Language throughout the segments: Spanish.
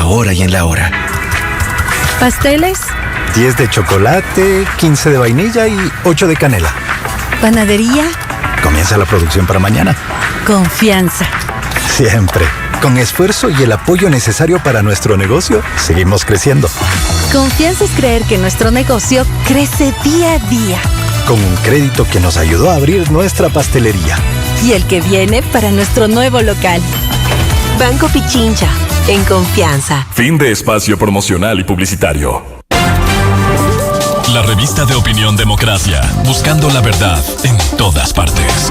hora y en la hora. ¿Pasteles? 10 de chocolate, 15 de vainilla y 8 de canela. ¿Panadería? Comienza la producción para mañana. Confianza. Siempre. Con esfuerzo y el apoyo necesario para nuestro negocio, seguimos creciendo. Confianza es creer que nuestro negocio crece día a día. Con un crédito que nos ayudó a abrir nuestra pastelería. Y el que viene para nuestro nuevo local. Banco Pichincha, en confianza. Fin de espacio promocional y publicitario. La revista de opinión Democracia, buscando la verdad en todas partes.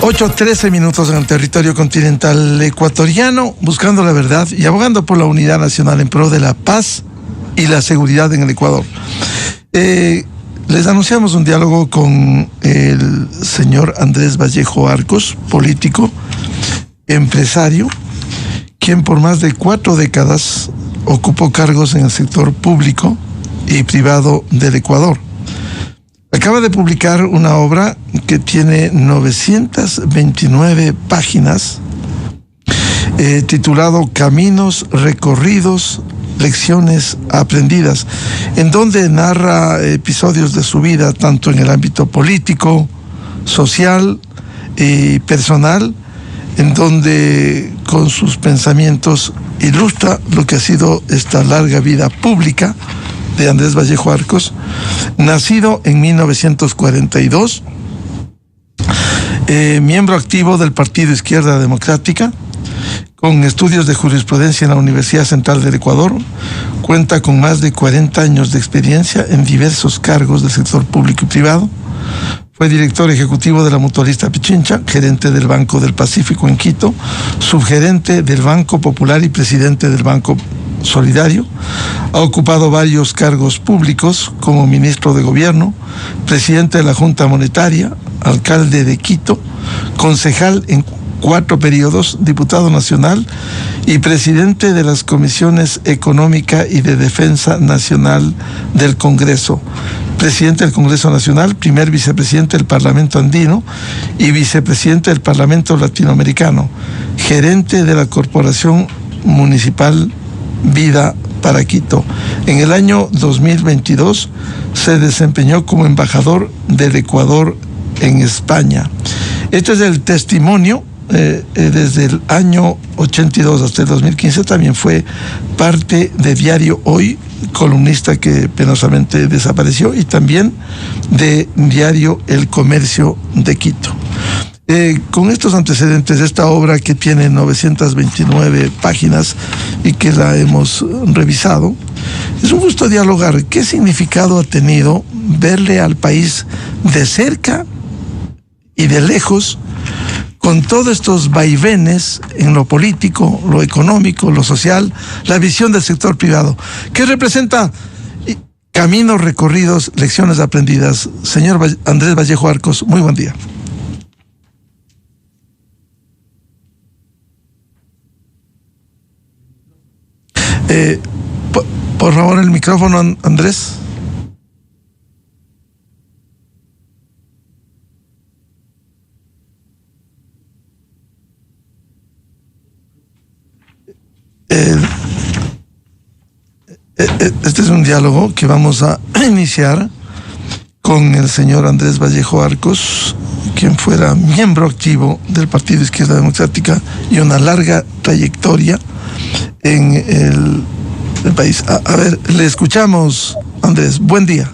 Ocho 13 minutos en el territorio continental ecuatoriano, buscando la verdad y abogando por la unidad nacional en pro de la paz y la seguridad en el Ecuador. Les anunciamos un diálogo con el señor Andrés Vallejo Arcos, político, empresario, quien por más de 4 décadas ocupó cargos en el sector público y privado del Ecuador. Acaba de publicar una obra que tiene 929 páginas, titulado Caminos recorridos, lecciones aprendidas, en donde narra episodios de su vida, tanto en el ámbito político, social y personal, en donde con sus pensamientos ilustra lo que ha sido esta larga vida pública de Andrés Vallejo Arcos, nacido en 1942, miembro activo del Partido Izquierda Democrática, con estudios de jurisprudencia en la Universidad Central del Ecuador, cuenta con más de 40 años de experiencia en diversos cargos del sector público y privado. Fue director ejecutivo de la Mutualista Pichincha, gerente del Banco del Pacífico en Quito, subgerente del Banco Popular y presidente del Banco Solidario. Ha ocupado varios cargos públicos como ministro de Gobierno, presidente de la Junta Monetaria, alcalde de Quito, concejal en 4 periodos, diputado nacional y presidente de las comisiones económica y de defensa nacional del Congreso, presidente del Congreso Nacional, primer vicepresidente del Parlamento Andino y vicepresidente del Parlamento Latinoamericano, gerente de la Corporación Municipal Vida para Quito. En el año 2022 se desempeñó como embajador del Ecuador en España. Este es el testimonio. Desde el año 82 hasta el 2015 también fue parte de Diario Hoy, columnista que penosamente desapareció, y también de Diario El Comercio de Quito. Con estos antecedentes, esta obra que tiene 929 páginas y que la hemos revisado, es un gusto dialogar. ¿Qué significado ha tenido verle al país de cerca y de lejos, con todos estos vaivenes en lo político, lo económico, lo social, la visión del sector privado? ¿Qué representa caminos recorridos, lecciones aprendidas? Señor Andrés Vallejo Arcos, muy buen día. Por favor, el micrófono, Andrés. Este es un diálogo que vamos a iniciar con el señor Andrés Vallejo Arcos, quien fuera miembro activo del Partido Izquierda Democrática y una larga trayectoria en el país. A ver, le escuchamos, Andrés. Buen día.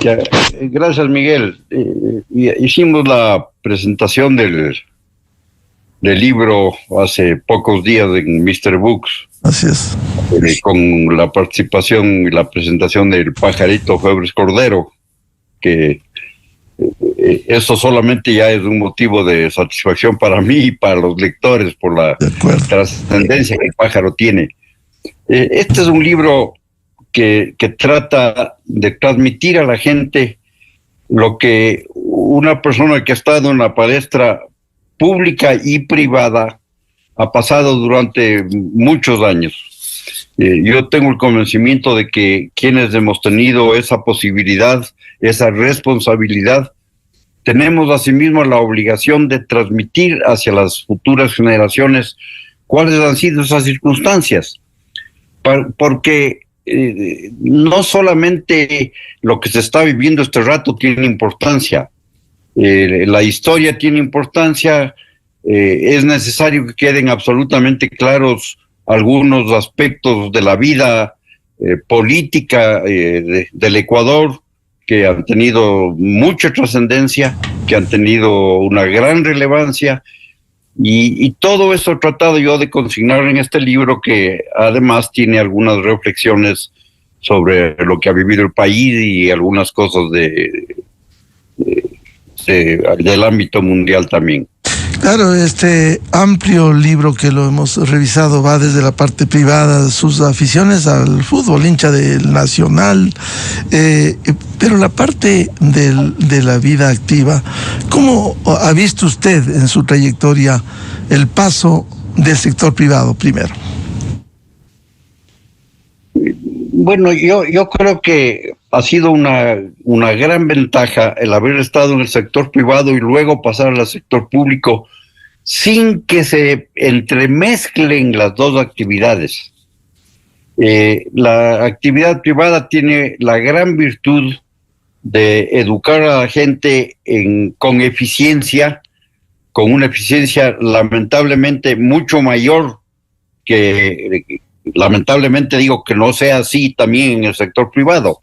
Ya, gracias, Miguel. Hicimos la presentación del libro hace pocos días en Mr. Books. Así es. Con la participación y la presentación del pajarito Febres Cordero, que eso solamente ya es un motivo de satisfacción para mí y para los lectores por la trascendencia que el pájaro tiene. Este es un libro que trata de transmitir a la gente lo que una persona que ha estado en la palestra pública y privada ha pasado durante muchos años. Yo tengo el convencimiento de que quienes hemos tenido esa posibilidad, esa responsabilidad, tenemos asimismo la obligación de transmitir hacia las futuras generaciones cuáles han sido esas circunstancias. Porque no solamente lo que se está viviendo este rato tiene importancia, la historia tiene importancia, es necesario que queden absolutamente claros algunos aspectos de la vida política del Ecuador que han tenido mucha trascendencia, que han tenido una gran relevancia, y todo eso he tratado yo de consignar en este libro, que además tiene algunas reflexiones sobre lo que ha vivido el país y algunas cosas del ámbito mundial también. Claro, este amplio libro que lo hemos revisado va desde la parte privada, sus aficiones al fútbol, hincha del Nacional, pero la parte de la vida activa, ¿cómo ha visto usted en su trayectoria el paso del sector privado primero? Bueno, yo creo que ha sido una gran ventaja el haber estado en el sector privado y luego pasar al sector público sin que se entremezclen las dos actividades. La actividad privada tiene la gran virtud de educar a la gente con eficiencia, con una eficiencia lamentablemente mucho mayor que... Lamentablemente digo que no sea así también en el sector privado,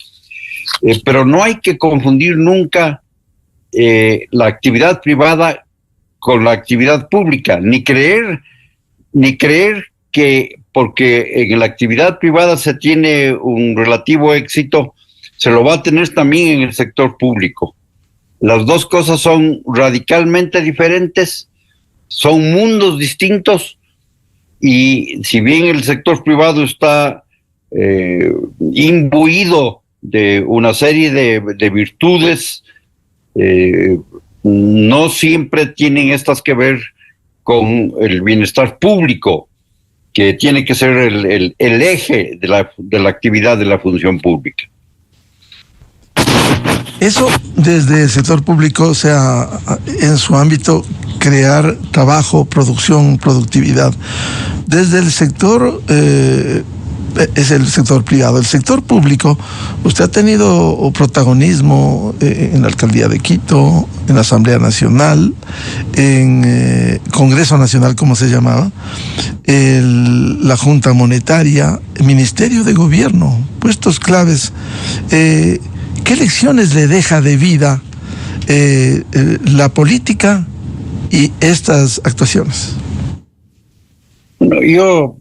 pero no hay que confundir nunca la actividad privada con la actividad pública, ni creer que porque en la actividad privada se tiene un relativo éxito, se lo va a tener también en el sector público. Las dos cosas son radicalmente diferentes, son mundos distintos. Y si bien el sector privado está imbuido de una serie de virtudes, no siempre tienen estas que ver con el bienestar público, que tiene que ser el eje de la actividad de la función pública. Eso desde el sector público, o sea, en su ámbito, crear trabajo, producción, productividad. Desde el sector, es el sector privado. El sector público, usted ha tenido protagonismo en la Alcaldía de Quito, en la Asamblea Nacional, en Congreso Nacional, como se llamaba, la Junta Monetaria, el Ministerio de Gobierno, puestos claves. ¿Qué lecciones le deja de vida la política y estas actuaciones? Bueno, yo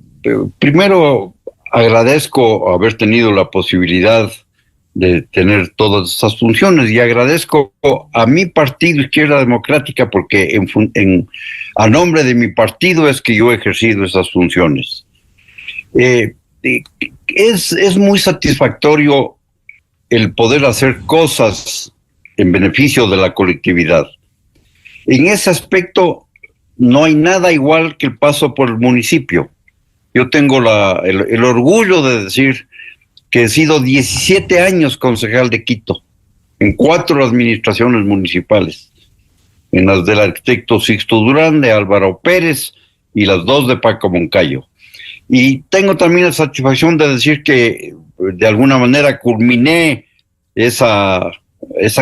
primero agradezco haber tenido la posibilidad de tener todas esas funciones y agradezco a mi partido Izquierda Democrática porque a nombre de mi partido es que yo he ejercido esas funciones. Es muy satisfactorio el poder hacer cosas en beneficio de la colectividad. En ese aspecto no hay nada igual que el paso por el municipio. Yo tengo el orgullo de decir que he sido 17 años concejal de Quito, en 4 administraciones municipales, en las del arquitecto Sixto Durán, de Álvaro Pérez y las 2 de Paco Moncayo. Y tengo también la satisfacción de decir que de alguna manera culminé esa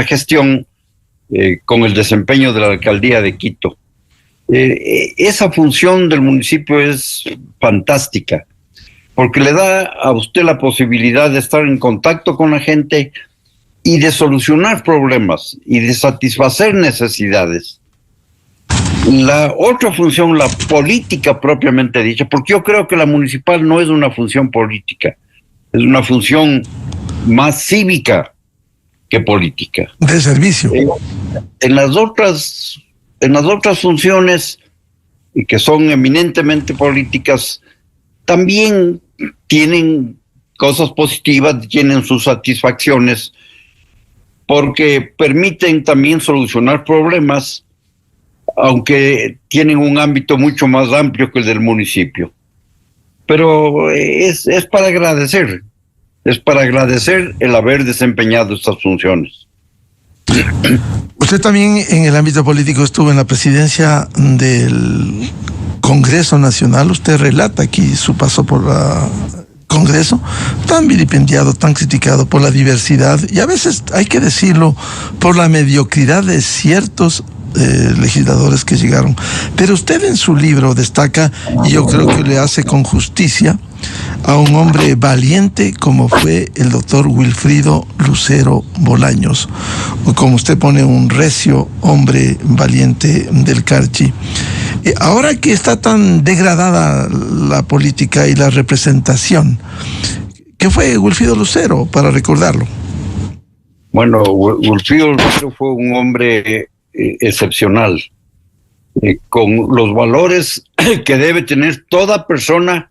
gestión con el desempeño de la alcaldía de Quito. Esa función del municipio es fantástica, porque le da a usted la posibilidad de estar en contacto con la gente, y de solucionar problemas y de satisfacer necesidades. La otra función, la política propiamente dicha, porque yo creo que la municipal no es una función política, es una función más cívica que política. De servicio. En las otras funciones, y que son eminentemente políticas, también tienen cosas positivas, tienen sus satisfacciones, porque permiten también solucionar problemas, aunque tienen un ámbito mucho más amplio que el del municipio. Pero es para agradecer el haber desempeñado estas funciones. Usted también en el ámbito político estuvo en la presidencia del Congreso Nacional. Usted relata aquí su paso por la Congreso, tan vilipendiado, tan criticado por la diversidad y a veces, hay que decirlo, por la mediocridad de ciertos legisladores que llegaron. Pero usted en su libro destaca, y yo creo que le hace con justicia, a un hombre valiente como fue el doctor Wilfrido Lucero Bolaños, o como usted pone, un recio hombre valiente del Carchi. Ahora que está tan degradada la política y la representación, ¿qué fue Wilfrido Lucero, para recordarlo? Bueno, Wilfrido Lucero fue un hombre excepcional, con los valores que debe tener toda persona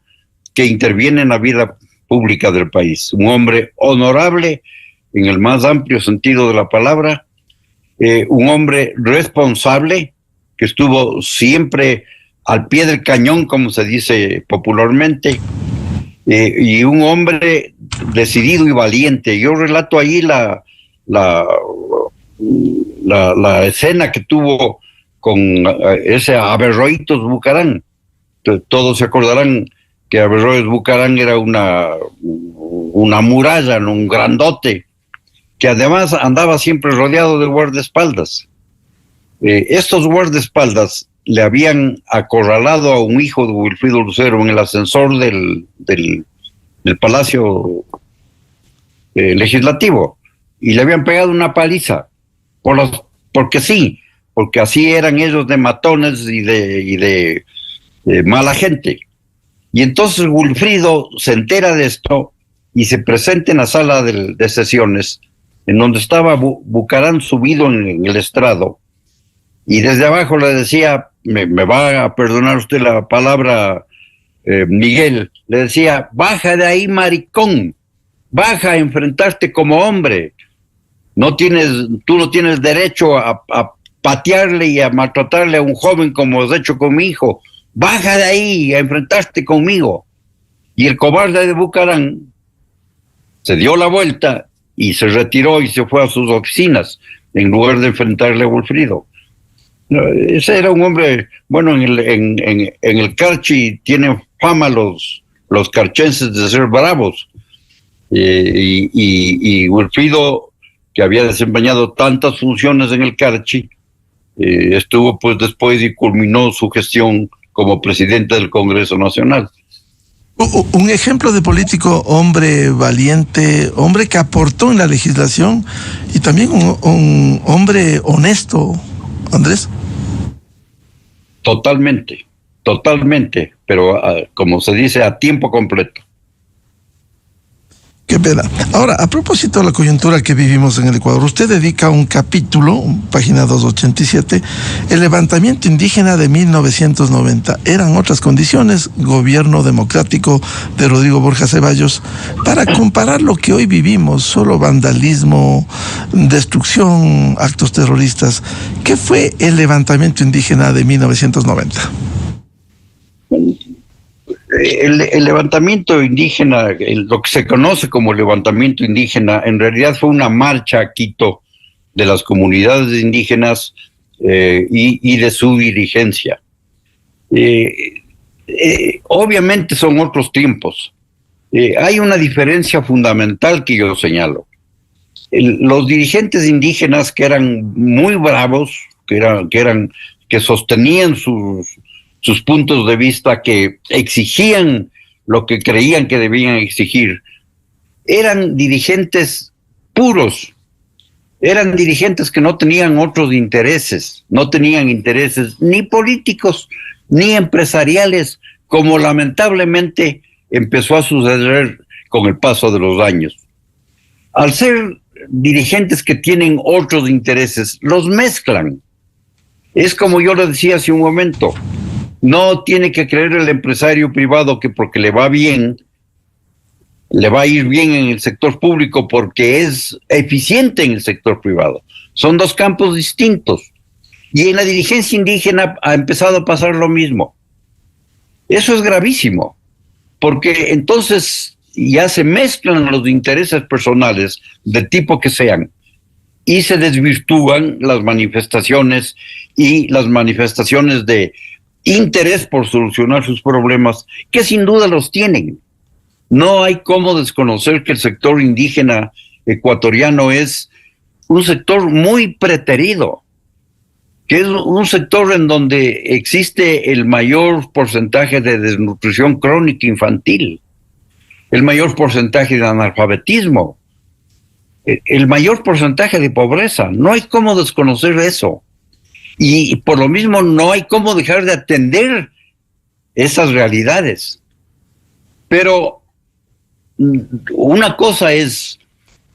que interviene en la vida pública del país. Un hombre honorable en el más amplio sentido de la palabra, un hombre responsable que estuvo siempre al pie del cañón, como se dice popularmente, y un hombre decidido y valiente. Yo relato ahí la escena que tuvo con ese Averroítos Bucarán. Todos se acordarán que Averroes Bucarán era una muralla, un grandote, que además andaba siempre rodeado de guardaespaldas. Estos guardaespaldas le habían acorralado a un hijo de Wilfrido Lucero en el ascensor del Palacio Legislativo, y le habían pegado una paliza, porque sí, porque así eran ellos de matones y de mala gente. Y entonces Wilfrido se entera de esto y se presenta en la sala de sesiones, en donde estaba Bucarán subido en el estrado, y desde abajo le decía, me va a perdonar usted la palabra, Miguel, le decía: baja de ahí, maricón, baja a enfrentarte como hombre, tú no tienes derecho a patearle y a maltratarle a un joven como has hecho con mi hijo. Baja de ahí a enfrentarte conmigo. Y el cobarde de Bucarán se dio la vuelta y se retiró y se fue a sus oficinas en lugar de enfrentarle a Wilfrido. Ese era un hombre, bueno, en el Carchi tienen fama los carchenses de ser bravos, y Wilfrido, que había desempeñado tantas funciones en el Carchi, estuvo pues después y culminó su gestión como presidente del Congreso Nacional. Un ejemplo de político, hombre valiente, hombre que aportó en la legislación, y también un hombre honesto, Andrés. Totalmente, pero como se dice, a tiempo completo. Qué pena. Ahora, a propósito de la coyuntura que vivimos en el Ecuador, usted dedica un capítulo, página 287, el levantamiento indígena de 1990. Eran otras condiciones, gobierno democrático de Rodrigo Borja Ceballos. Para comparar lo que hoy vivimos, solo vandalismo, destrucción, actos terroristas. ¿Qué fue el levantamiento indígena de 1990? El levantamiento indígena, lo que se conoce como levantamiento indígena, en realidad fue una marcha a Quito de las comunidades indígenas y de su dirigencia. Obviamente son otros tiempos. Hay una diferencia fundamental que yo señalo. Los dirigentes indígenas, que eran muy bravos, que sostenían sus puntos de vista, que exigían lo que creían que debían exigir, eran dirigentes puros, eran dirigentes que no tenían otros intereses, no tenían intereses ni políticos ni empresariales, como lamentablemente empezó a suceder con el paso de los años. Al ser dirigentes que tienen otros intereses, los mezclan. Es como yo le decía hace un momento, no tiene que creer el empresario privado que porque le va bien, le va a ir bien en el sector público porque es eficiente en el sector privado. Son dos campos distintos. Y en la dirigencia indígena ha empezado a pasar lo mismo. Eso es gravísimo, porque entonces ya se mezclan los intereses personales de tipo que sean y se desvirtúan las manifestaciones y las manifestaciones de interés por solucionar sus problemas, que sin duda los tienen. No hay cómo desconocer que el sector indígena ecuatoriano es un sector muy preterido, que es un sector en donde existe el mayor porcentaje de desnutrición crónica infantil, el mayor porcentaje de analfabetismo, el mayor porcentaje de pobreza. No hay cómo desconocer eso. Y por lo mismo no hay cómo dejar de atender esas realidades. Pero una cosa es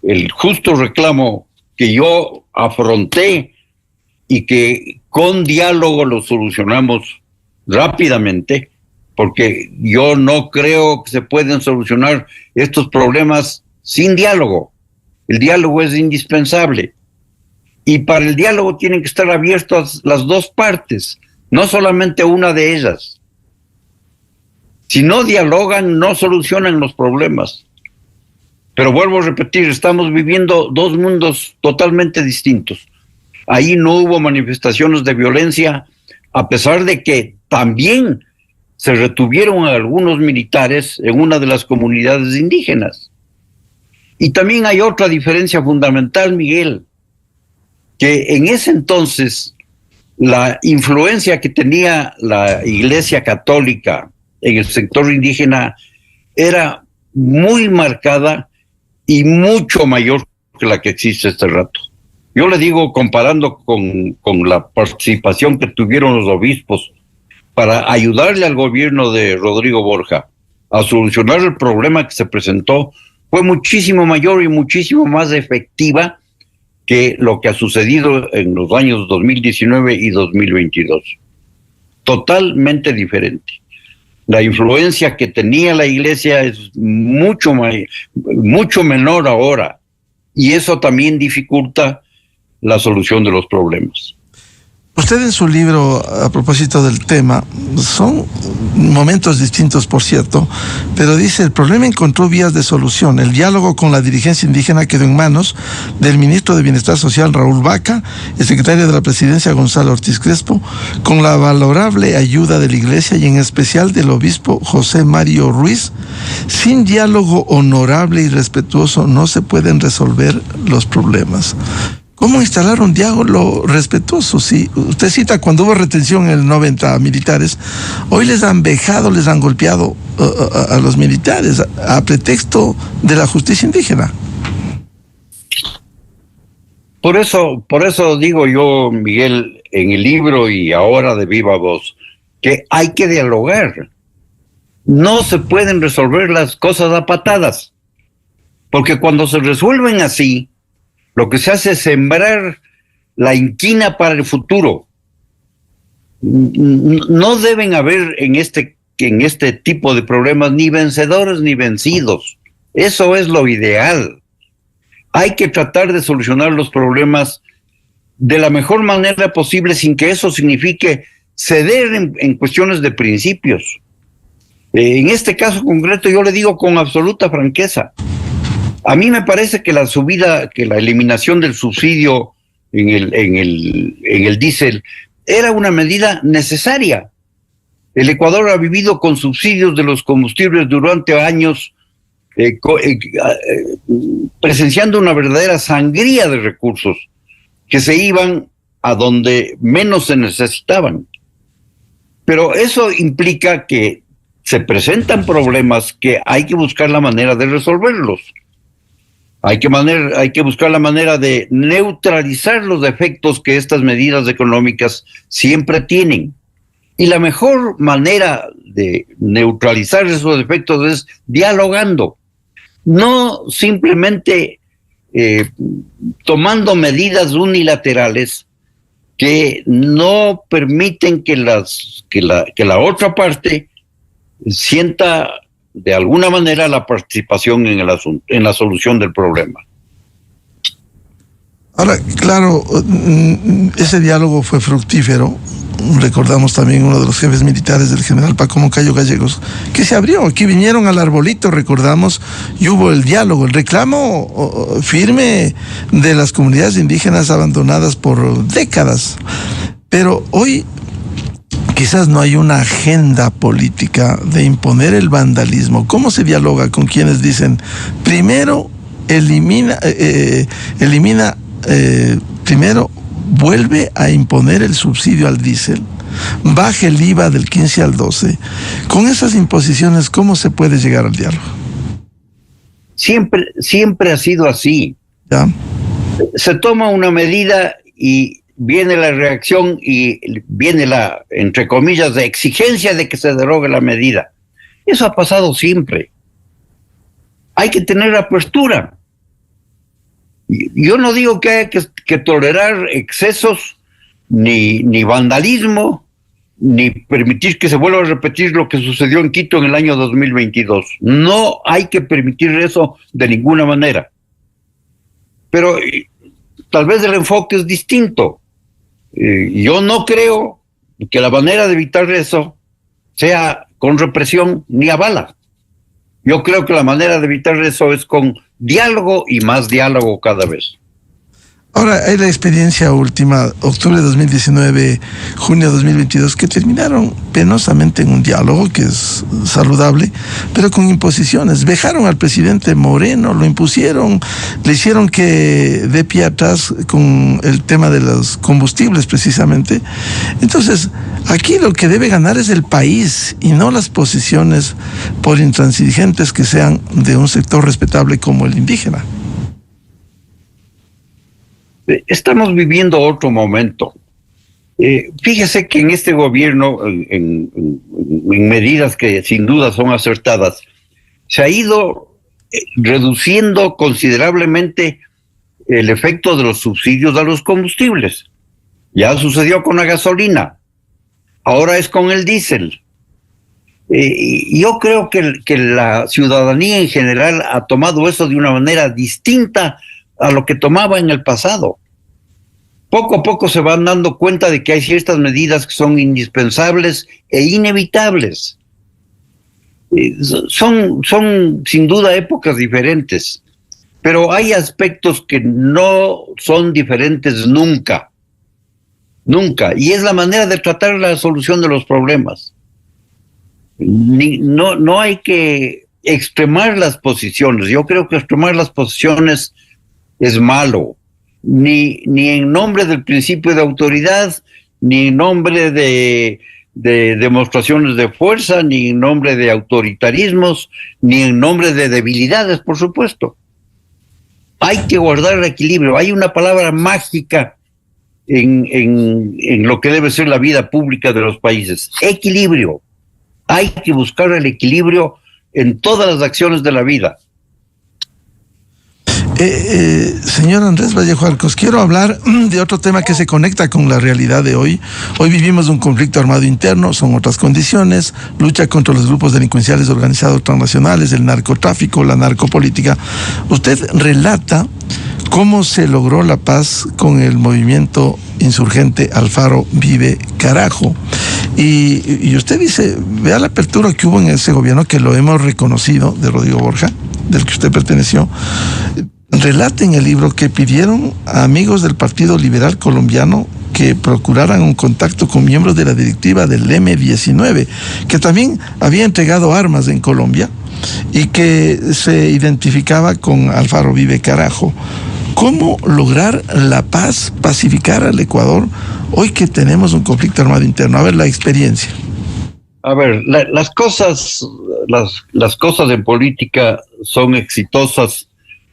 el justo reclamo que yo afronté y que con diálogo lo solucionamos rápidamente, porque yo no creo que se pueden solucionar estos problemas sin diálogo. El diálogo es indispensable. Y para el diálogo tienen que estar abiertas las dos partes, no solamente una de ellas. Si no dialogan, no solucionan los problemas. Pero vuelvo a repetir, estamos viviendo dos mundos totalmente distintos. Ahí no hubo manifestaciones de violencia, a pesar de que también se retuvieron a algunos militares en una de las comunidades indígenas. Y también hay otra diferencia fundamental, Miguel, que en ese entonces la influencia que tenía la Iglesia Católica en el sector indígena era muy marcada y mucho mayor que la que existe este rato. Yo le digo, comparando con la participación que tuvieron los obispos para ayudarle al gobierno de Rodrigo Borja a solucionar el problema que se presentó, fue muchísimo mayor y muchísimo más efectiva que lo que ha sucedido en los años 2019 y 2022. Totalmente diferente. La influencia que tenía la Iglesia es mucho menor ahora, y eso también dificulta la solución de los problemas. Usted en su libro, a propósito del tema, son momentos distintos, por cierto, pero dice, el problema encontró vías de solución. El diálogo con la dirigencia indígena quedó en manos del ministro de Bienestar Social, Raúl Vaca, el secretario de la Presidencia, Gonzalo Ortiz Crespo, con la valorable ayuda de la Iglesia y en especial del obispo José Mario Ruiz. Sin diálogo honorable y respetuoso no se pueden resolver los problemas. ¿Cómo instalar un diálogo respetuoso? Si usted cita cuando hubo retención en el 90 militares, hoy les han vejado, les han golpeado a los militares a pretexto de la justicia indígena. Por eso digo yo, Miguel, en el libro y ahora de viva voz, que hay que dialogar. No se pueden resolver las cosas a patadas, porque cuando se resuelven así, lo que se hace es sembrar la inquina para el futuro. No deben haber en este tipo de problemas ni vencedores ni vencidos. Eso es lo ideal. Hay que tratar de solucionar los problemas de la mejor manera posible sin que eso signifique ceder en cuestiones de principios. En este caso concreto yo le digo con absoluta franqueza, a mí me parece que la eliminación del subsidio en el diésel era una medida necesaria. El Ecuador ha vivido con subsidios de los combustibles durante años, presenciando una verdadera sangría de recursos que se iban a donde menos se necesitaban. Pero eso implica que se presentan problemas que hay que buscar la manera de resolverlos. Hay que buscar la manera de neutralizar los efectos que estas medidas económicas siempre tienen. Y la mejor manera de neutralizar esos efectos es dialogando, no simplemente tomando medidas unilaterales que no permiten que la otra parte sienta de alguna manera la participación en el asunto, en la solución del problema. Ahora, claro, ese diálogo fue fructífero. Recordamos también uno de los jefes militares del general Paco Moncayo Gallegos, que se abrió. Aquí vinieron al arbolito, recordamos, y hubo el diálogo, el reclamo firme de las comunidades indígenas abandonadas por décadas. Pero hoy quizás no hay una agenda política de imponer el vandalismo. ¿Cómo se dialoga con quienes dicen, primero primero vuelve a imponer el subsidio al diésel, baje el IVA del 15 al 12? Con esas imposiciones, ¿cómo se puede llegar al diálogo? Siempre ha sido así. ¿Ya? Se toma una medida y viene la reacción y viene la, entre comillas, de exigencia de que se derogue la medida. Eso ha pasado siempre. Hay que tener apertura. Yo no digo que haya que tolerar excesos, ni vandalismo, ni permitir que se vuelva a repetir lo que sucedió en Quito en el año 2022. No hay que permitir eso de ninguna manera. Pero tal vez el enfoque es distinto. Yo no creo que la manera de evitar eso sea con represión ni a bala. Yo creo que la manera de evitar eso es con diálogo y más diálogo cada vez. Ahora, hay la experiencia última, octubre de 2019, junio de 2022, que terminaron penosamente en un diálogo que es saludable, pero con imposiciones. Vejaron al presidente Moreno, lo impusieron, le hicieron que dé pie atrás con el tema de los combustibles, precisamente. Entonces, aquí lo que debe ganar es el país y no las posiciones por intransigentes que sean de un sector respetable como el indígena. Estamos viviendo otro momento. Fíjese que en este gobierno, en medidas que sin duda son acertadas, se ha ido reduciendo considerablemente el efecto de los subsidios a los combustibles. Ya sucedió con la gasolina, ahora es con el diésel. Yo creo que la ciudadanía en general ha tomado eso de una manera distinta a lo que tomaba en el pasado. Poco a poco se van dando cuenta de que hay ciertas medidas que son indispensables e inevitables. Son sin duda épocas diferentes, pero hay aspectos que no son diferentes nunca. Nunca. Y es la manera de tratar la solución de los problemas. No hay que extremar las posiciones. Yo creo que extremar las posiciones es malo, ni en nombre del principio de autoridad, ni en nombre de demostraciones de fuerza, ni en nombre de autoritarismos, ni en nombre de debilidades, por supuesto. Hay que guardar el equilibrio. Hay una palabra mágica en lo que debe ser la vida pública de los países: equilibrio. Hay que buscar el equilibrio en todas las acciones de la vida. Señor Andrés Vallejo Arcos, quiero hablar de otro tema que se conecta con la realidad de hoy. Hoy vivimos un conflicto armado interno, son otras condiciones, lucha contra los grupos delincuenciales organizados transnacionales, el narcotráfico, la narcopolítica. Usted relata cómo se logró la paz con el movimiento insurgente Alfaro Vive Carajo. Y usted dice, vea la apertura que hubo en ese gobierno, que lo hemos reconocido, de Rodrigo Borja, del que usted perteneció. Relata en el libro que pidieron a amigos del Partido Liberal Colombiano que procuraran un contacto con miembros de la directiva del M-19, que también había entregado armas en Colombia y que se identificaba con Alfaro Vive Carajo. ¿Cómo lograr la paz, pacificar al Ecuador hoy que tenemos un conflicto armado interno? A ver, la experiencia. A ver, las cosas en política son exitosas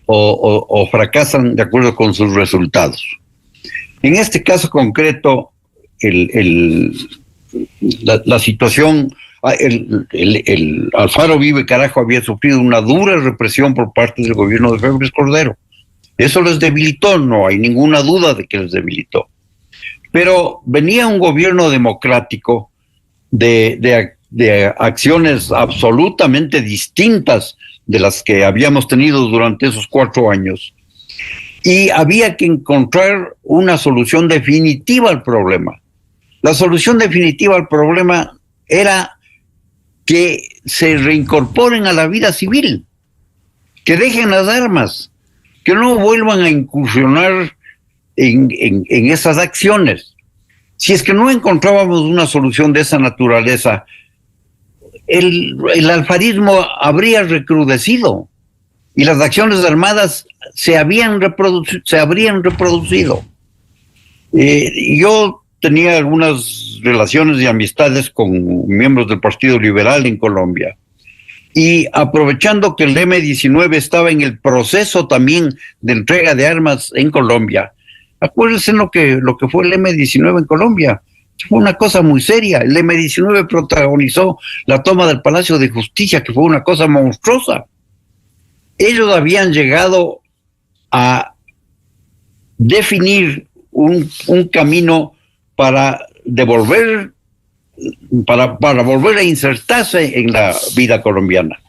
o fracasan de acuerdo con sus resultados. En este caso concreto, la situación, el Alfaro Vive Carajo había sufrido una dura represión por parte del gobierno de Febres Cordero. Eso les debilitó, no hay ninguna duda de que les debilitó. Pero venía un gobierno democrático de acciones absolutamente distintas de las que habíamos tenido durante esos 4 años. Y había que encontrar una solución definitiva al problema. La solución definitiva al problema era que se reincorporen a la vida civil, que dejen las armas, que no vuelvan a incursionar en esas acciones. Si es que no encontrábamos una solución de esa naturaleza, el alfarismo habría recrudecido y las acciones armadas se habrían reproducido. Yo tenía algunas relaciones y amistades con miembros del Partido Liberal en Colombia. Y aprovechando que el M-19 estaba en el proceso también de entrega de armas en Colombia, acuérdense lo que fue el M-19 en Colombia. Fue una cosa muy seria. El M-19 protagonizó la toma del Palacio de Justicia, que fue una cosa monstruosa. Ellos habían llegado a definir un camino para volver a insertarse en la vida colombiana.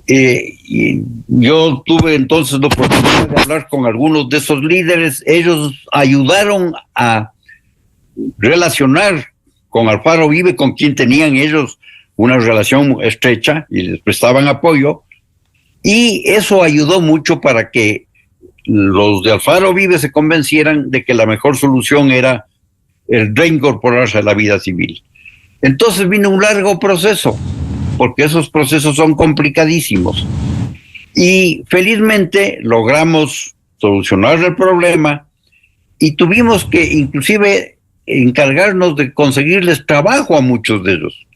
Y yo tuve entonces la oportunidad de hablar con algunos de esos líderes. Ellos ayudaron a relacionar con Alfaro Vive, con quien tenían ellos una relación estrecha y les prestaban apoyo, y eso ayudó mucho para que los de Alfaro Vive se convencieran de que la mejor solución era el reincorporarse a la vida civil. Entonces vino un largo proceso, porque esos procesos son complicadísimos, y felizmente logramos solucionar el problema y tuvimos que inclusive encargarnos de conseguirles trabajo a muchos de ellos,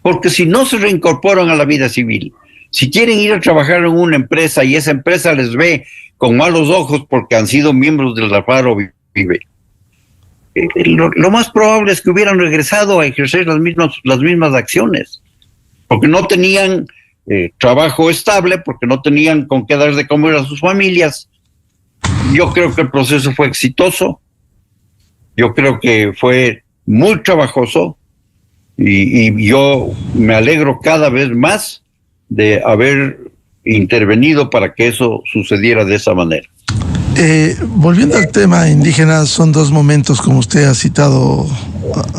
porque si no se reincorporan a la vida civil, si quieren ir a trabajar en una empresa y esa empresa les ve con malos ojos porque han sido miembros del Alfaro Vive, lo más probable es que hubieran regresado a ejercer las mismas acciones, porque no tenían trabajo estable, porque no tenían con qué dar de comer a sus familias. Yo creo que el proceso fue exitoso, yo creo que fue muy trabajoso, y yo me alegro cada vez más de haber intervenido para que eso sucediera de esa manera. Volviendo al tema indígena, son 2 momentos, como usted ha citado,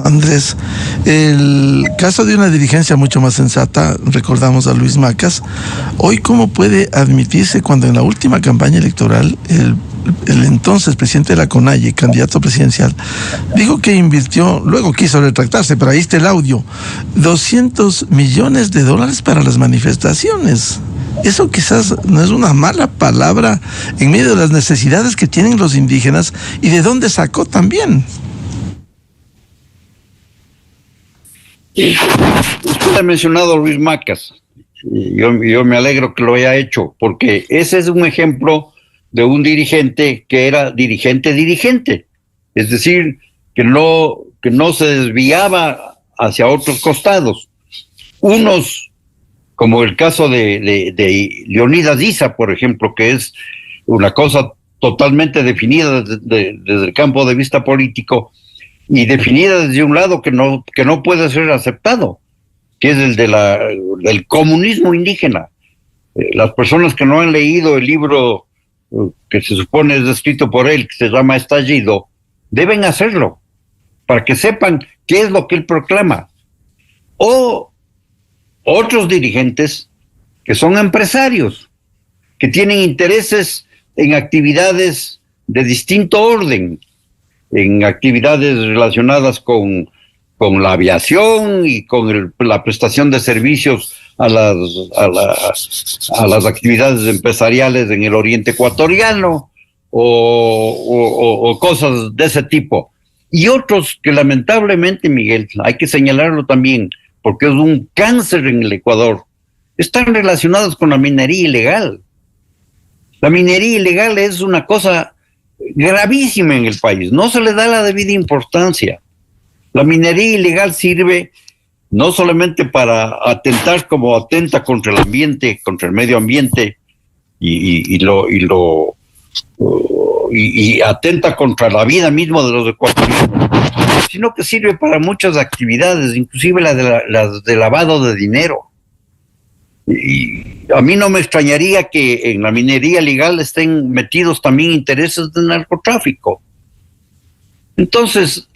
Andrés. El caso de una dirigencia mucho más sensata, recordamos a Luis Macas. Hoy, ¿cómo puede admitirse cuando en la última campaña electoral el entonces presidente de la CONAIE, candidato presidencial, dijo que invirtió, luego quiso retractarse, pero ahí está el audio, $200 millones para las manifestaciones? Eso quizás no es una mala palabra en medio de las necesidades que tienen los indígenas y de dónde sacó también. Usted ha mencionado a Luis Macas. Yo me alegro que lo haya hecho, porque ese es un ejemplo de un dirigente que era dirigente, es decir, que no se desviaba hacia otros costados. Unos, como el caso de Leonidas Issa, por ejemplo, que es una cosa totalmente definida desde el campo de vista político, y definida desde un lado que no puede ser aceptado, que es el del comunismo indígena. Las personas que no han leído el libro que se supone es escrito por él, que se llama Estallido, deben hacerlo, para que sepan qué es lo que él proclama. O otros dirigentes que son empresarios, que tienen intereses en actividades de distinto orden, en actividades relacionadas con la aviación y con la prestación de servicios a las actividades empresariales en el oriente ecuatoriano, o cosas de ese tipo. Y otros que lamentablemente, Miguel, hay que señalarlo también, porque es un cáncer en el Ecuador, están relacionados con la minería ilegal. La minería ilegal es una cosa gravísima en el país, no se le da la debida importancia. La minería ilegal sirve no solamente para atentar como atenta contra el ambiente, contra el medio ambiente, y atenta contra la vida misma de los ecuatorianos, sino que sirve para muchas actividades, inclusive las de lavado de dinero. Y a mí no me extrañaría que en la minería legal estén metidos también intereses de narcotráfico. Entonces,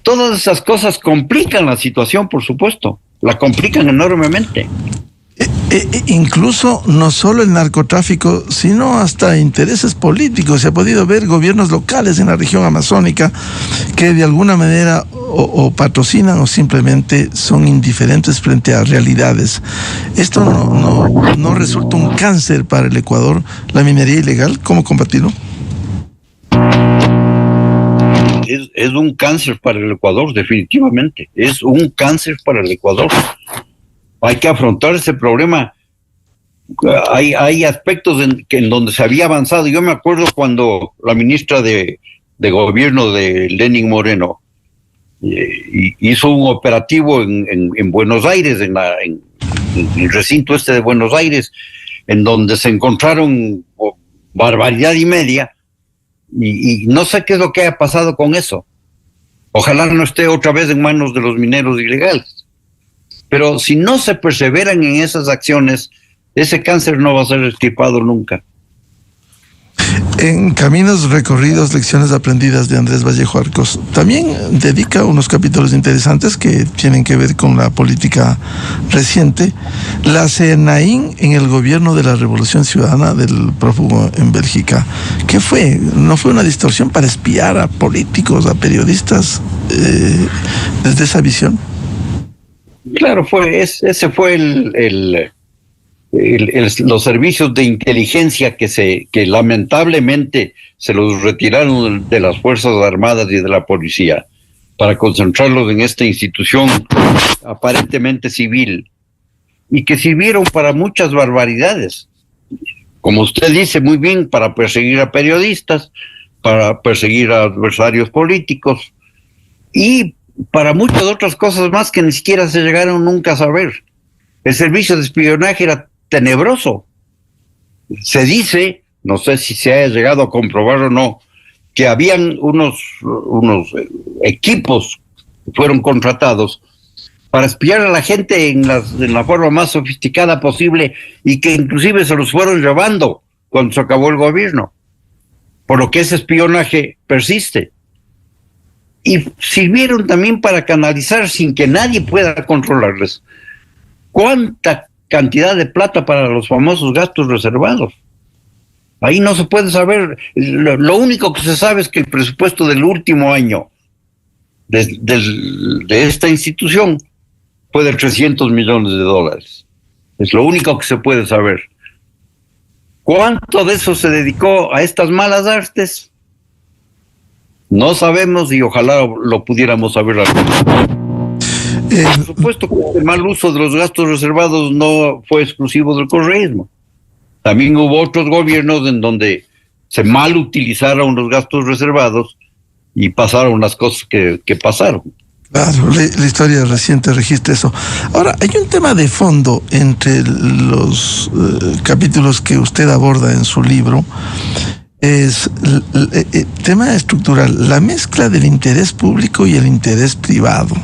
todas esas cosas complican la situación, por supuesto, la complican enormemente. Incluso no solo el narcotráfico, sino hasta intereses políticos. Se ha podido ver gobiernos locales en la región amazónica que de alguna manera o patrocinan o simplemente son indiferentes frente a realidades. Esto no resulta un cáncer para el Ecuador, la minería ilegal. ¿Cómo combatirlo? Es un cáncer para el Ecuador, definitivamente. Es un cáncer para el Ecuador. Hay que afrontar ese problema. Hay aspectos en donde se había avanzado. Yo me acuerdo cuando la ministra de Gobierno de Lenín Moreno hizo un operativo en Buenos Aires, en el recinto de Buenos Aires, en donde se encontraron barbaridad y media, y no sé qué es lo que ha pasado con eso. Ojalá no esté otra vez en manos de los mineros ilegales. Pero si no se perseveran en esas acciones, ese cáncer no va a ser extirpado nunca. En Caminos Recorridos, Lecciones Aprendidas de Andrés Vallejo Arcos, también dedica unos capítulos interesantes que tienen que ver con la política reciente. La CNAIN en el gobierno de la Revolución Ciudadana del prófugo en Bélgica. ¿Qué fue? ¿No fue una distorsión para espiar a políticos, a periodistas, desde esa visión? Claro, ese fue los servicios de inteligencia que lamentablemente se los retiraron de las Fuerzas Armadas y de la policía para concentrarlos en esta institución aparentemente civil, y que sirvieron para muchas barbaridades, como usted dice muy bien, para perseguir a periodistas, para perseguir a adversarios políticos y para muchas otras cosas más que ni siquiera se llegaron nunca a saber. El servicio de espionaje era tenebroso. Se dice, no sé si se haya llegado a comprobar o no, que habían unos equipos que fueron contratados para espiar a la gente en la forma más sofisticada posible, y que inclusive se los fueron llevando cuando se acabó el gobierno, por lo que ese espionaje persiste. Y sirvieron también para canalizar, sin que nadie pueda controlarles, cuánta cantidad de plata para los famosos gastos reservados. Ahí no se puede saber. Lo único que se sabe es que el presupuesto del último año de esta institución fue de $300 millones. Es lo único que se puede saber. ¿Cuánto de eso se dedicó a estas malas artes? No sabemos, y ojalá lo pudiéramos saber. Por supuesto que el mal uso de los gastos reservados no fue exclusivo del correísmo. También hubo otros gobiernos en donde se mal utilizaron los gastos reservados y pasaron las cosas que pasaron. Claro, la historia reciente registra eso. Ahora, hay un tema de fondo entre los capítulos que usted aborda en su libro. Es el tema estructural, la mezcla del interés público y el interés privado.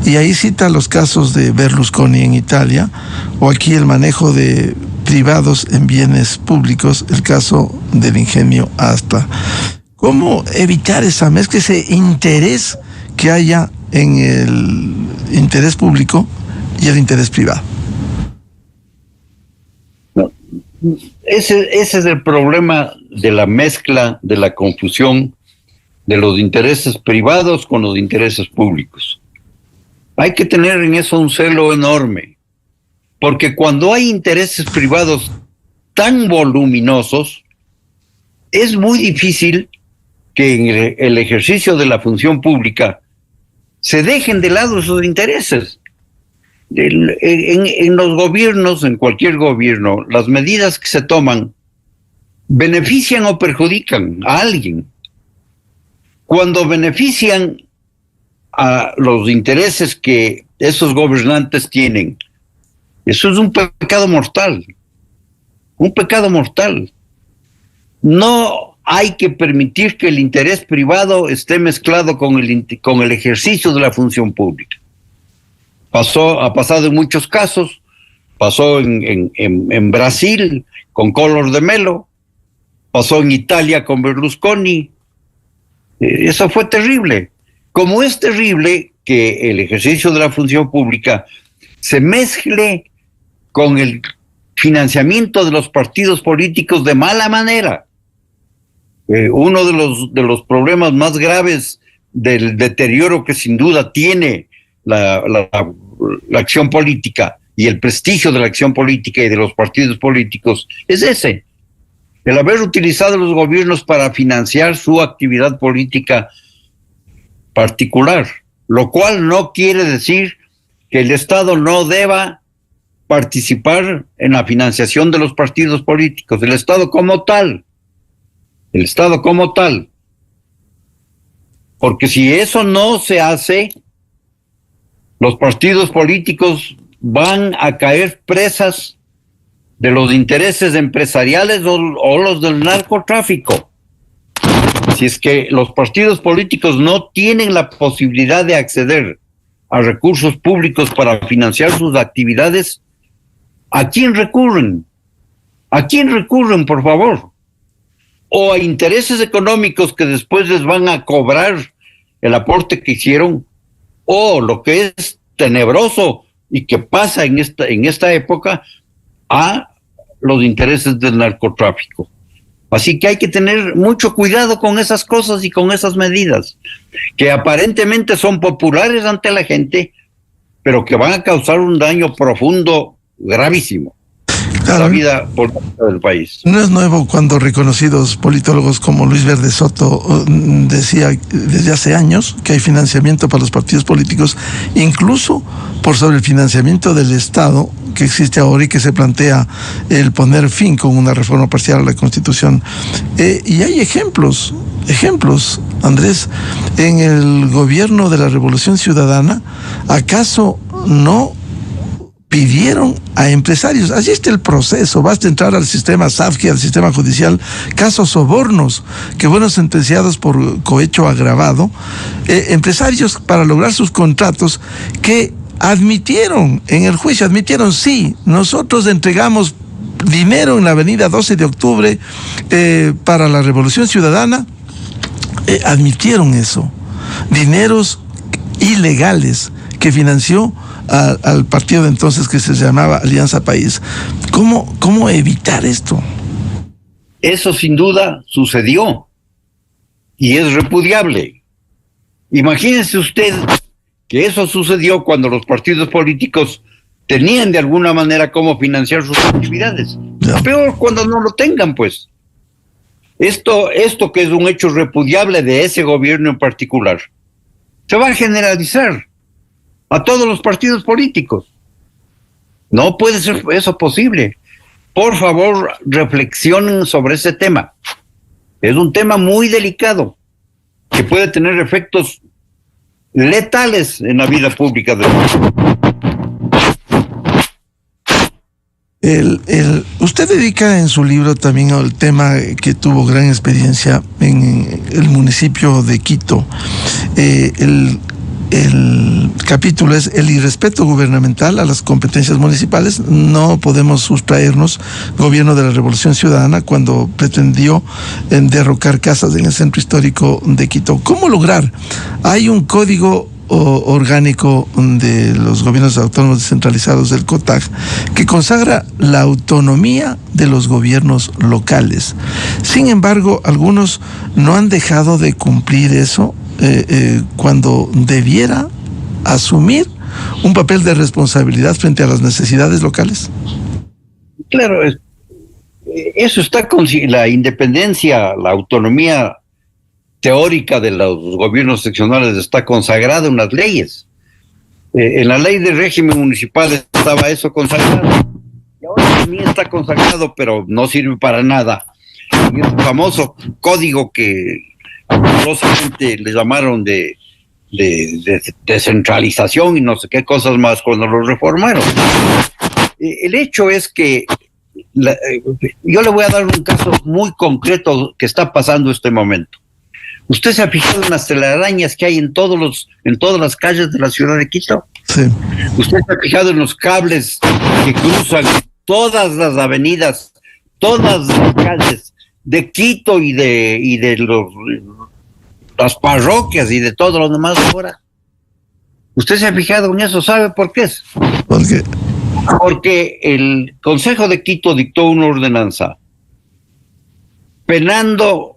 Y ahí cita los casos de Berlusconi en Italia, o aquí el manejo de privados en bienes públicos, el caso del ingenio Astra. ¿Cómo evitar esa mezcla, ese interés que haya en el interés público y el interés privado? Ese es el problema de la mezcla, de la confusión de los intereses privados con los intereses públicos. Hay que tener en eso un celo enorme, porque cuando hay intereses privados tan voluminosos, es muy difícil que en el ejercicio de la función pública se dejen de lado esos intereses. En los gobiernos, en cualquier gobierno, las medidas que se toman benefician o perjudican a alguien. Cuando benefician a los intereses que esos gobernantes tienen, eso es un pecado mortal. Un pecado mortal. No hay que permitir que el interés privado esté mezclado con el ejercicio de la función pública. Ha pasado en muchos casos, pasó en Brasil con Collor de Mello, pasó en Italia con Berlusconi. Eso fue terrible. Como es terrible que el ejercicio de la función pública se mezcle con el financiamiento de los partidos políticos de mala manera. Uno de los problemas más graves del deterioro que sin duda tiene la acción política y el prestigio de la acción política y de los partidos políticos es ese, el haber utilizado los gobiernos para financiar su actividad política particular, lo cual no quiere decir que el Estado no deba participar en la financiación de los partidos políticos, el Estado como tal, porque si eso no se hace, los partidos políticos van a caer presas de los intereses empresariales o los del narcotráfico. Si es que los partidos políticos no tienen la posibilidad de acceder a recursos públicos para financiar sus actividades, ¿a quién recurren? ¿A quién recurren, por favor? O a intereses económicos que después les van a cobrar el aporte que hicieron, o lo que es tenebroso y que pasa en esta época, a los intereses del narcotráfico. Así que hay que tener mucho cuidado con esas cosas y con esas medidas, que aparentemente son populares ante la gente, pero que van a causar un daño profundo, gravísimo, a la vida política del país. No es nuevo cuando reconocidos politólogos como Luis Verde Soto decía desde hace años que hay financiamiento para los partidos políticos, incluso por sobre el financiamiento del Estado que existe ahora y que se plantea el poner fin con una reforma parcial a la Constitución. Y hay ejemplos, Andrés, en el gobierno de la Revolución Ciudadana, ¿acaso no pidieron a empresarios? Allí está el proceso, basta entrar al sistema SAFCI, al sistema judicial, casos sobornos que fueron sentenciados por cohecho agravado, empresarios para lograr sus contratos que admitieron en el juicio, sí, nosotros entregamos dinero en la avenida 12 de octubre para la Revolución Ciudadana, admitieron eso, dineros ilegales que financió al partido de entonces que se llamaba Alianza País. ¿Cómo evitar esto? Eso sin duda sucedió y es repudiable. Imagínese usted que eso sucedió cuando los partidos políticos tenían de alguna manera cómo financiar sus actividades. Ya. Peor cuando no lo tengan, pues. Esto que es un hecho repudiable de ese gobierno en particular, se va a generalizar a todos los partidos políticos. No puede ser eso posible. Por favor, reflexionen sobre ese tema. Es un tema muy delicado que puede tener efectos letales en la vida pública del país. Usted dedica en su libro también al tema que tuvo gran experiencia en el municipio de Quito. El capítulo es el irrespeto gubernamental a las competencias municipales. No podemos sustraernos, gobierno de la Revolución Ciudadana, cuando pretendió derrocar casas en el centro histórico de Quito. ¿Cómo lograr? Hay un código orgánico de los gobiernos autónomos descentralizados del COTAG que consagra la autonomía de los gobiernos locales. Sin embargo, algunos no han dejado de cumplir eso cuando debiera asumir un papel de responsabilidad frente a las necesidades locales. Claro, eso está con la independencia, la autonomía teórica de los gobiernos seccionales está consagrada en las leyes. En la ley de régimen municipal estaba eso consagrado. Y ahora también está consagrado, pero no sirve para nada, en ese famoso código que amorosamente le llamaron de descentralización y no sé qué cosas más cuando lo reformaron. El hecho es que yo le voy a dar un caso muy concreto que está pasando en este momento. ¿Usted se ha fijado en las telarañas que hay en todas las calles de la ciudad de Quito? Sí. ¿Usted se ha fijado en los cables que cruzan todas las avenidas, todas las calles de Quito y de las parroquias y de todo lo demás ahora? ¿Usted se ha fijado en eso? ¿Sabe por qué es? ¿Por qué? Porque el Consejo de Quito dictó una ordenanza penando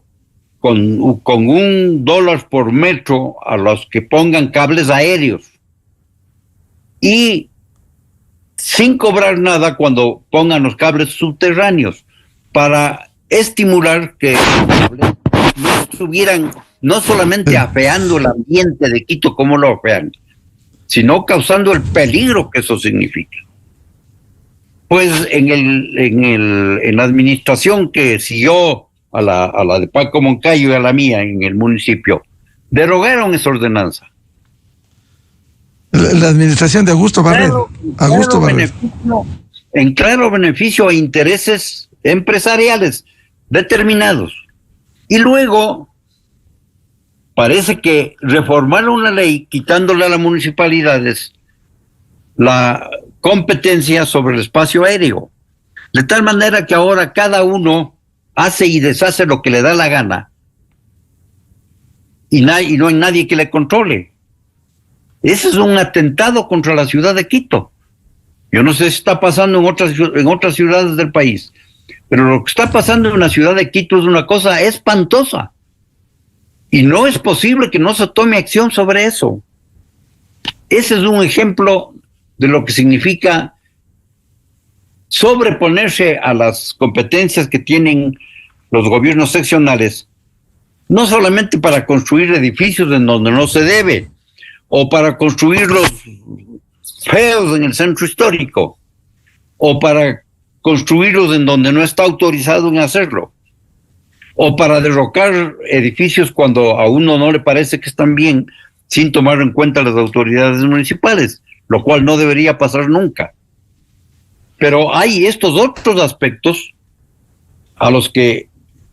con $1 por metro a los que pongan cables aéreos y sin cobrar nada cuando pongan los cables subterráneos, para estimular que los cables no estuvieran no solamente afeando el ambiente de Quito como lo afean, sino causando el peligro que eso significa. Pues en la administración que siguió a la de Paco Moncayo y a la mía en el municipio, derogaron esa ordenanza. La administración de Augusto Barrero. En claro beneficio a intereses empresariales determinados. Y luego parece que reformaron una ley quitándole a las municipalidades la competencia sobre el espacio aéreo, de tal manera que ahora cada uno hace y deshace lo que le da la gana y no hay nadie que le controle. Ese es un atentado contra la ciudad de Quito. Yo no sé si está pasando en otras ciudades del país, pero lo que está pasando en la ciudad de Quito es una cosa espantosa. Y no es posible que no se tome acción sobre eso. Ese es un ejemplo de lo que significa sobreponerse a las competencias que tienen los gobiernos seccionales, no solamente para construir edificios en donde no se debe, o para construirlos feos en el centro histórico, o para construirlos en donde no está autorizado en hacerlo, o para derrocar edificios cuando a uno no le parece que están bien, sin tomar en cuenta las autoridades municipales, lo cual no debería pasar nunca. Pero hay estos otros aspectos a los que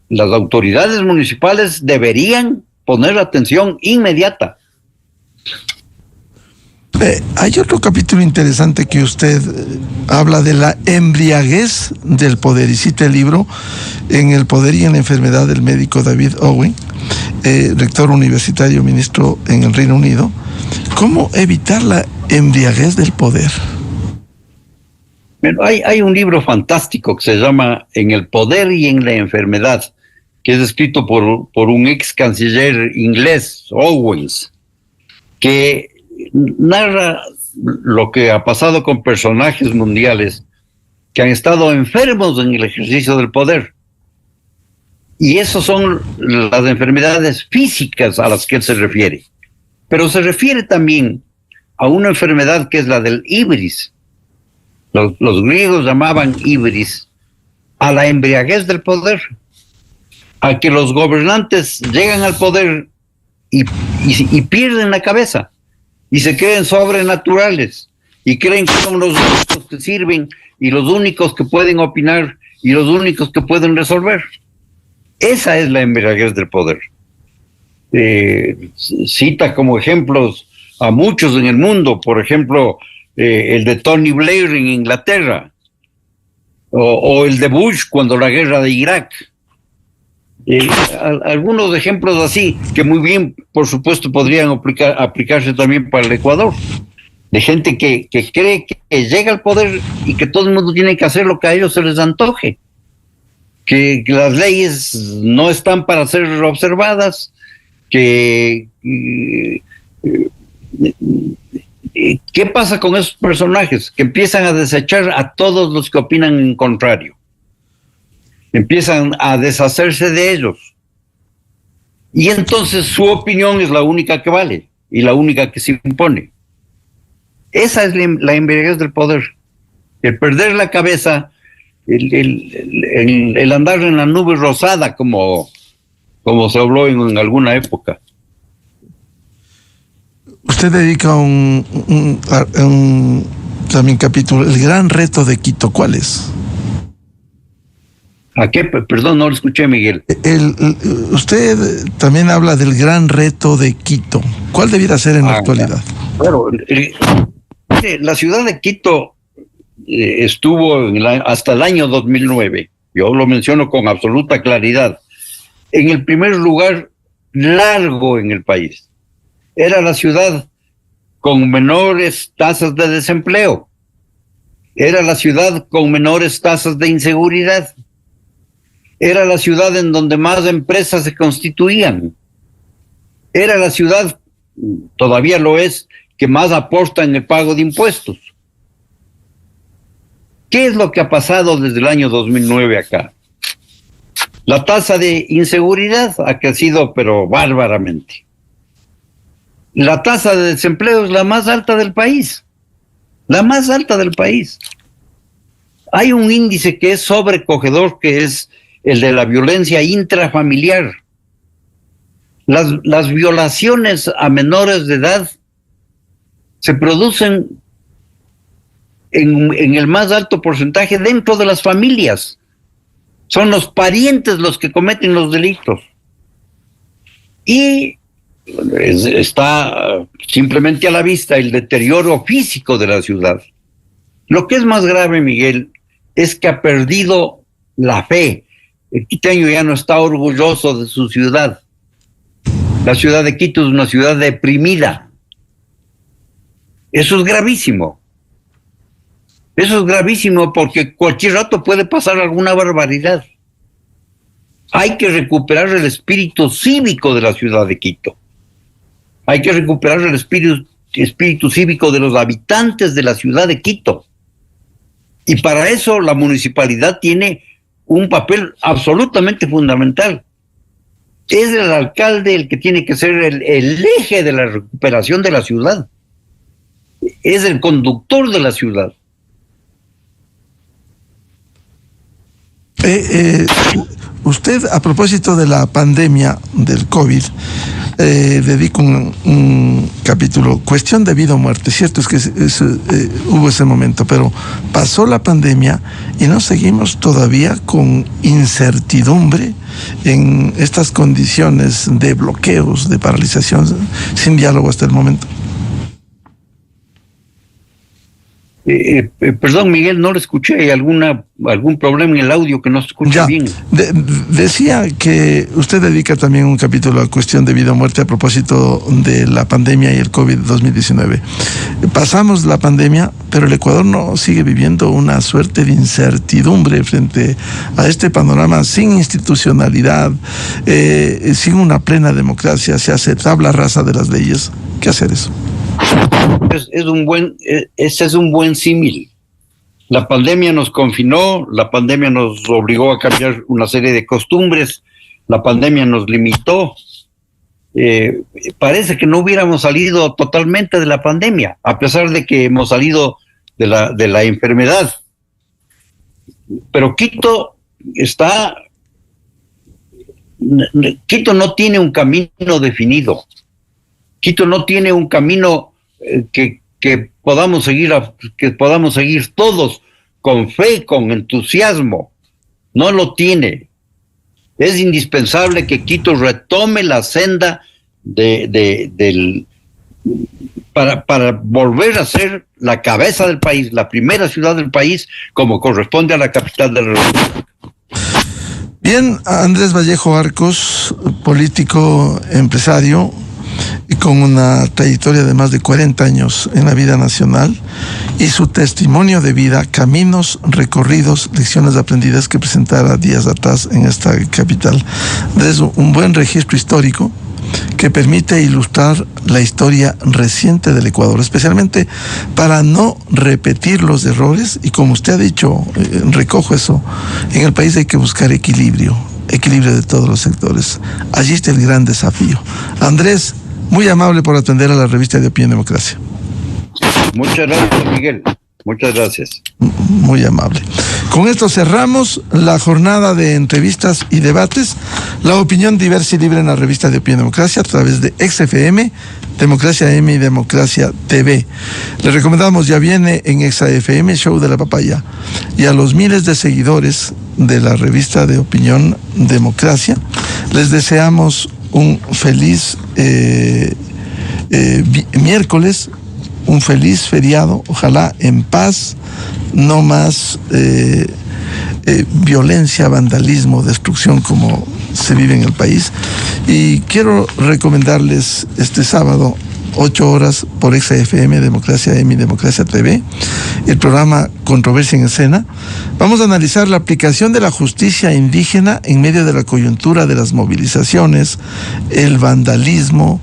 las autoridades municipales deberían poner atención inmediata. Hay otro capítulo interesante que usted habla de la embriaguez del poder, y cita el libro En el poder y en la enfermedad del médico David Owen, rector universitario, ministro en el Reino Unido. ¿Cómo evitar la embriaguez del poder? Bueno, hay un libro fantástico que se llama En el poder y en la enfermedad, que es escrito por un ex canciller inglés, Owens, que narra lo que ha pasado con personajes mundiales que han estado enfermos en el ejercicio del poder. Y esas son las enfermedades físicas a las que él se refiere. Pero se refiere también a una enfermedad que es la del ibris. Los griegos llamaban ibris a la embriaguez del poder, a que los gobernantes llegan al poder y pierden la cabeza y se creen sobrenaturales y creen que son los únicos que sirven y los únicos que pueden opinar y los únicos que pueden resolver. Esa es la embriaguez del poder. Cita como ejemplos a muchos en el mundo, por ejemplo, el de Tony Blair en Inglaterra, o el de Bush cuando la guerra de Irak. Algunos ejemplos así, que muy bien, por supuesto, podrían aplicarse también para el Ecuador, de gente que cree que llega al poder y que todo el mundo tiene que hacer lo que a ellos se les antoje, que las leyes no están para ser observadas, ¿qué pasa con esos personajes? Que empiezan a desechar a todos los que opinan en contrario. Empiezan a deshacerse de ellos. Y entonces su opinión es la única que vale y la única que se impone. Esa es la embriaguez del poder. El perder la cabeza el andar en la nube rosada, como se habló en alguna época. Usted dedica un también capítulo, el gran reto de Quito, ¿cuál es? ¿A qué? Perdón, no lo escuché, Miguel. Usted también habla del gran reto de Quito. ¿Cuál debiera ser en la actualidad? Claro, la ciudad de Quito estuvo hasta el año 2009, yo lo menciono con absoluta claridad, en el primer lugar largo en el país. Era la ciudad con menores tasas de desempleo. Era la ciudad con menores tasas de inseguridad. Era la ciudad en donde más empresas se constituían. Era la ciudad, todavía lo es, que más aporta en el pago de impuestos. ¿Qué es lo que ha pasado desde el año 2009 acá? La tasa de inseguridad ha crecido, pero bárbaramente. La tasa de desempleo es la más alta del país. La más alta del país. Hay un índice que es sobrecogedor, que es el de la violencia intrafamiliar. Las violaciones a menores de edad se producen en el más alto porcentaje dentro de las familias. Son los parientes los que cometen los delitos. Y está simplemente a la vista el deterioro físico de la ciudad. Lo que es más grave, Miguel, es que ha perdido la fe. El quiteño ya no está orgulloso de su ciudad. La ciudad de Quito es una ciudad deprimida. Eso es gravísimo. Eso es gravísimo porque cualquier rato puede pasar alguna barbaridad. Hay que recuperar el espíritu cívico de la ciudad de Quito. Hay que recuperar el espíritu cívico de los habitantes de la ciudad de Quito. Y para eso la municipalidad tiene un papel absolutamente fundamental. Es el alcalde el que tiene que ser el eje de la recuperación de la ciudad. Es el conductor de la ciudad. Usted, a propósito de la pandemia del COVID, dedica un capítulo, cuestión de vida o muerte. Cierto es que hubo ese momento, pero pasó la pandemia y nos seguimos todavía con incertidumbre en estas condiciones de bloqueos, de paralización, sin diálogo hasta el momento. Perdón, Miguel, no lo escuché. ¿Hay algún problema en el audio que no se escucha bien? Decía que usted dedica también un capítulo a cuestión de vida o muerte a propósito de la pandemia y el COVID-2019. Pasamos la pandemia, pero el Ecuador no sigue viviendo una suerte de incertidumbre frente a este panorama sin institucionalidad, sin una plena democracia. Se hace tabla rasa de las leyes. ¿Qué hacer eso? Ese es un buen símil. La pandemia nos confinó, la pandemia nos obligó a cambiar una serie de costumbres, la pandemia nos limitó. Parece que no hubiéramos salido totalmente de la pandemia, a pesar de que hemos salido de la enfermedad. Pero Quito no tiene un camino definido. Quito no tiene un camino que podamos seguir todos con fe, con entusiasmo. No lo tiene. Es indispensable que Quito retome la senda para volver a ser la cabeza del país, la primera ciudad del país, como corresponde a la capital de la República. Bien, Andrés Vallejo Arcos, político, empresario, y con una trayectoria de más de 40 años en la vida nacional, y su testimonio de vida, caminos recorridos, lecciones aprendidas, que presentara días atrás en esta capital. Andrés, un buen registro histórico que permite ilustrar la historia reciente del Ecuador, especialmente para no repetir los errores, y como usted ha dicho, recojo eso, en el país hay que buscar equilibrio de todos los sectores. Allí está el gran desafío. Andrés, muy amable por atender a la revista de Opinión Democracia. Muchas gracias, Miguel. Muchas gracias. Muy amable. Con esto cerramos la jornada de entrevistas y debates. La opinión diversa y libre en la revista de Opinión Democracia a través de XFM, Democracia M y Democracia TV. Les recomendamos, ya viene en XFM, Show de la Papaya. Y a los miles de seguidores de la revista de Opinión Democracia, les deseamos un feliz miércoles, un feliz feriado, ojalá en paz, no más violencia, vandalismo, destrucción como se vive en el país. Y quiero recomendarles este sábado, 8 horas por XFM, Democracia M y Democracia TV, el programa Controversia en Escena. Vamos a analizar la aplicación de la justicia indígena en medio de la coyuntura de las movilizaciones, el vandalismo,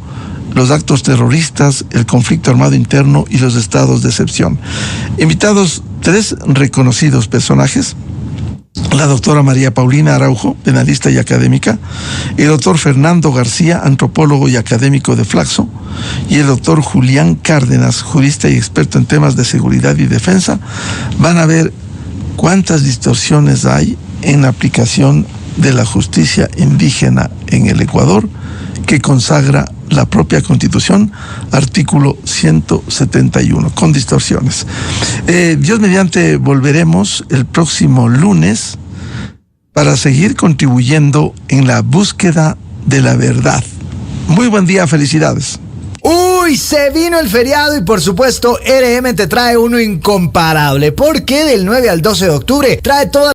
los actos terroristas, el conflicto armado interno y los estados de excepción. Invitados 3 reconocidos personajes: la doctora María Paulina Araujo, penalista y académica, el doctor Fernando García, antropólogo y académico de Flaxo, y el doctor Julián Cárdenas, jurista y experto en temas de seguridad y defensa. Van a ver cuántas distorsiones hay en la aplicación de la justicia indígena en el Ecuador, que consagra la propia Constitución, artículo 171, con distorsiones. Dios mediante, volveremos el próximo lunes para seguir contribuyendo en la búsqueda de la verdad. Muy buen día, felicidades. Uy, se vino el feriado y por supuesto RM te trae uno incomparable, porque del 9 al 12 de octubre trae toda